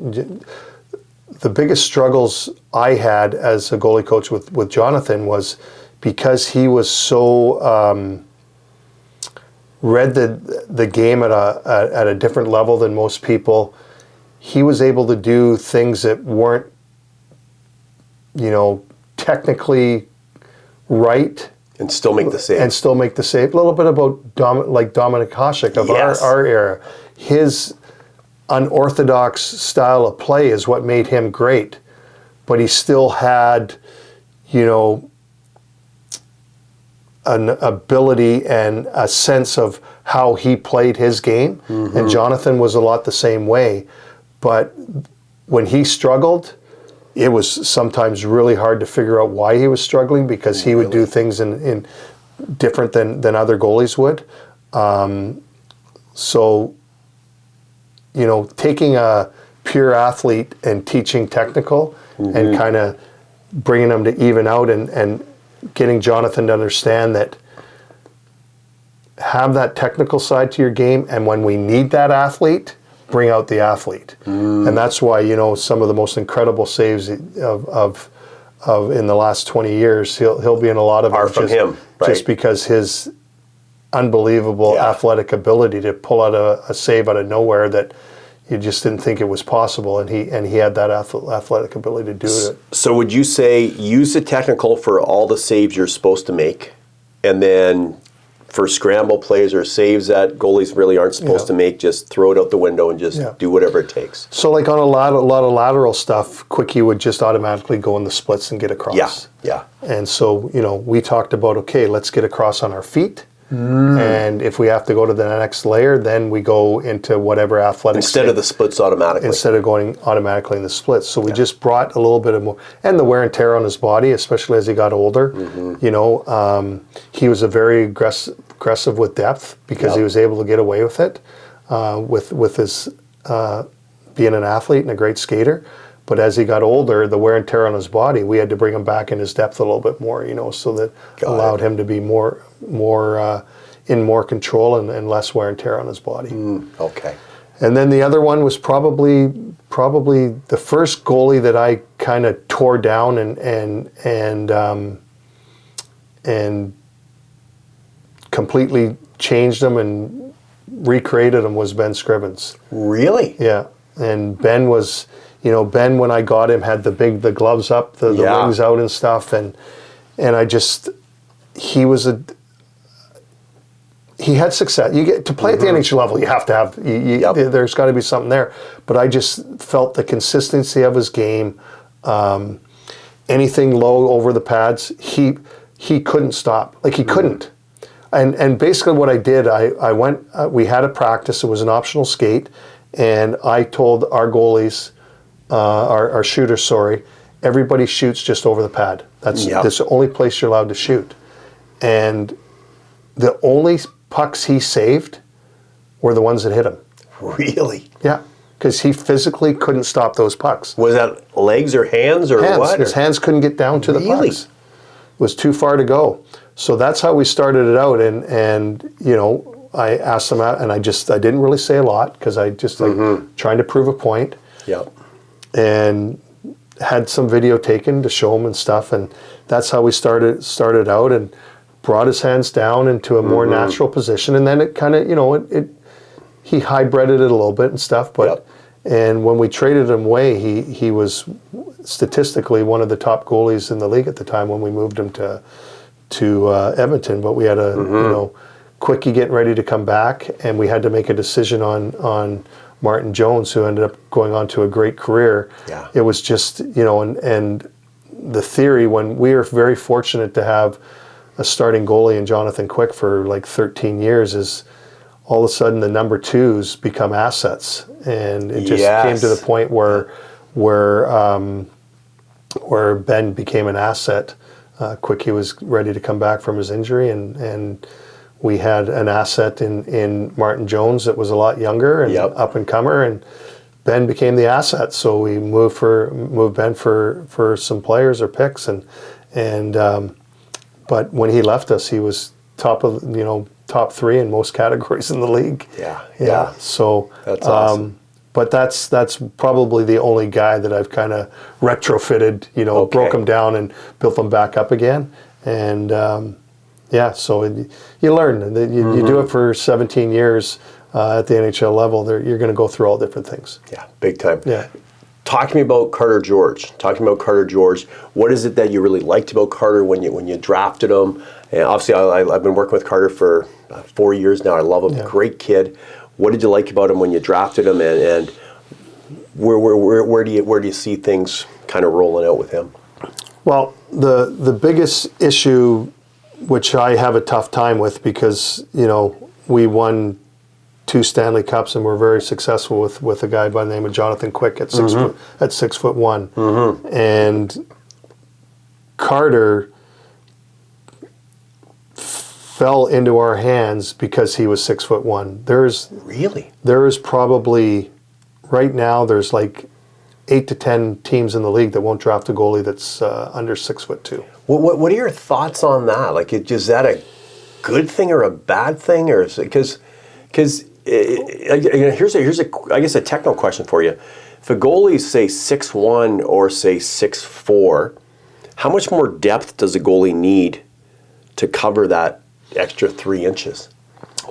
[SPEAKER 2] The biggest struggles I had as a goalie coach with Jonathan was because he was so read the game at a different level than most people. He was able to do things that weren't, technically right.
[SPEAKER 1] And still make the save.
[SPEAKER 2] And still make the save. A little bit about Dominic Hasek of our era. His unorthodox style of play is what made him great. But he still had, an ability and a sense of how he played his game. And Jonathan was a lot the same way. But when he struggled, it was sometimes really hard to figure out why he was struggling, because he would do things in different than other goalies would. So, taking a pure athlete and teaching technical and kind of bringing them to even out and getting Jonathan to understand that, have that technical side to your game, and when we need that athlete, bring out the athlete. And that's why, some of the most incredible saves of in the last 20 years, he'll be in a lot of
[SPEAKER 1] Are
[SPEAKER 2] them
[SPEAKER 1] from him, right?
[SPEAKER 2] Just because his unbelievable athletic ability to pull out a save out of nowhere that you just didn't think it was possible, and he had that athletic ability to do it.
[SPEAKER 1] So would you say use the technical for all the saves you're supposed to make, and then for scramble plays or saves that goalies really aren't supposed to make, just throw it out the window and just do whatever it takes?
[SPEAKER 2] So like on a lot of lateral stuff, Quickie would just automatically go in the splits and get across.
[SPEAKER 1] Yeah.
[SPEAKER 2] And so, we talked about, okay, let's get across on our feet. And if we have to go to the next layer, then we go into whatever athletic.
[SPEAKER 1] Instead of the splits automatically.
[SPEAKER 2] Instead of going automatically in the splits. So we just brought a little bit of more, and the wear and tear on his body, especially as he got older. He was a very aggressive with depth because he was able to get away with it, with his being an athlete and a great skater. But as he got older, the wear and tear on his body, we had to bring him back in his depth a little bit more, so that allowed him to be more in more control and less wear and tear on his body.
[SPEAKER 1] Okay.
[SPEAKER 2] And then the other one was probably the first goalie that I kind of tore down and completely changed him and recreated him was Ben Scrivens.
[SPEAKER 1] Really?
[SPEAKER 2] Yeah. And Ben was, Ben, when I got him, had the gloves up, the wings out and stuff, and I just, he had success. You get to play at the NHL level, you have to have, there's got to be something there. But I just felt the consistency of his game. Anything low over the pads, he couldn't stop. Like, he couldn't. And basically what I did, I went, we had a practice, it was an optional skate, And I told our goalies, our shooters, sorry, everybody shoots just over the pad. That's the only place you're allowed to shoot. And the only pucks he saved were the ones that hit him.
[SPEAKER 1] Really?
[SPEAKER 2] Yeah, because he physically couldn't stop those pucks.
[SPEAKER 1] Was that legs or hands or what?
[SPEAKER 2] His hands couldn't get down to the
[SPEAKER 1] Really?
[SPEAKER 2] pucks. It was too far to go. So that's how we started it out. And you know, I asked them out, and I didn't really say a lot because I just trying to prove a point.
[SPEAKER 1] Yeah.
[SPEAKER 2] And had some video taken to show him and stuff, and that's how we started out, and brought his hands down into a more natural position, and then it kind of, you know, he hybrided it a little bit and stuff, but and when we traded him away, he was statistically one of the top goalies in the league at the time when we moved him to Edmonton. But we had a you know, Quickie getting ready to come back, and we had to make a decision on Martin Jones, who ended up going on to a great career.
[SPEAKER 1] Yeah.
[SPEAKER 2] It was just, you know, and the theory, when we were very fortunate to have a starting goalie in Jonathan Quick for like 13 years, is all of a sudden the number twos become assets. And it just came to the point where Ben became an asset. Quickie was ready to come back from his injury, and we had an asset in Martin Jones that was a lot younger and up and comer, and Ben became the asset. So we moved Ben for some players or picks, and but when he left us, he was top 3 in most categories in the league.
[SPEAKER 1] Yeah.
[SPEAKER 2] So
[SPEAKER 1] that's awesome.
[SPEAKER 2] But that's probably the only guy that I've kind of retrofitted, you know, broke him down and built him back up again, and. So you learn. You do it for 17 years at the NHL level. You're going to go through all different things.
[SPEAKER 1] Yeah, big time.
[SPEAKER 2] Yeah.
[SPEAKER 1] Talk to me about Carter George. What is it that you really liked about Carter when you drafted him? And obviously, I've been working with Carter for 4 years now. I love him. Great kid. What did you like about him when you drafted him? And where do you see things kind of rolling out with him?
[SPEAKER 2] Well, the biggest issue, which I have a tough time with, because, you know, we won 2 Stanley Cups and we're very successful with a guy by the name of Jonathan Quick at 6'1", and Carter fell into our hands because he was 6'1". There is probably right now there's like 8 to 10 teams in the league that won't draft a goalie that's under 6'2".
[SPEAKER 1] What are your thoughts on that? Like, is that a good thing or a bad thing, or because here's a technical question for you. If a goalie is, say, 6'1" or say 6'4", how much more depth does a goalie need to cover that extra 3 inches?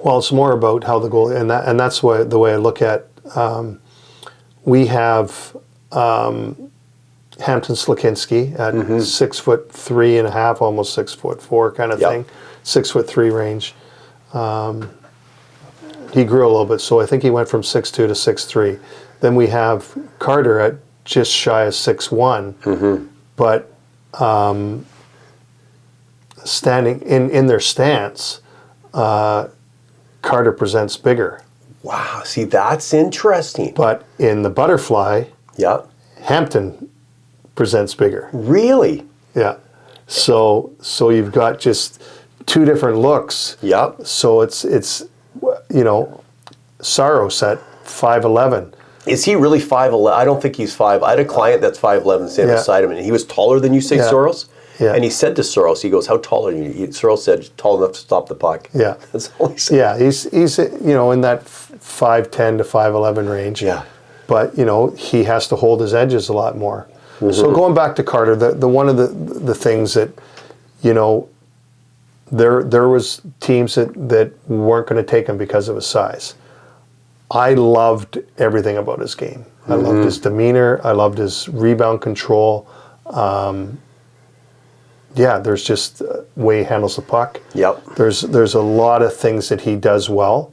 [SPEAKER 2] Well, it's more about how the goalie, and that's why the way I look at. We have Hampton Slakinski at 6'3.5", almost 6'4" kind of thing, 6'3" range. He grew a little bit, so I think he went from 6'2" to 6'3". Then we have Carter at just shy of 6'1", but standing in their stance, Carter presents bigger.
[SPEAKER 1] Wow, see, that's interesting.
[SPEAKER 2] But in the butterfly, Hampton presents bigger.
[SPEAKER 1] Really?
[SPEAKER 2] Yeah. So you've got just 2 different looks.
[SPEAKER 1] Yep.
[SPEAKER 2] So it's you know, Saros at 5'11".
[SPEAKER 1] Is he really 5'11"? I don't think he's 5. I had a client that's 5'11" standing beside him, and he was taller than you, say, Soros. Yeah. And he said to Soros, he goes, "How tall are you?" Soros said, "Tall enough to stop the puck."
[SPEAKER 2] Yeah.
[SPEAKER 1] That's all he said.
[SPEAKER 2] Yeah, he's you know, in that 5'10" to 5'11" range.
[SPEAKER 1] Yeah.
[SPEAKER 2] But, you know, he has to hold his edges a lot more. So going back to Carter, the one of the things that, you know, there was teams that weren't going to take him because of his size. I loved everything about his game. I loved his demeanor. I loved his rebound control. There's just way he handles the puck.
[SPEAKER 1] Yep.
[SPEAKER 2] There's a lot of things that he does well.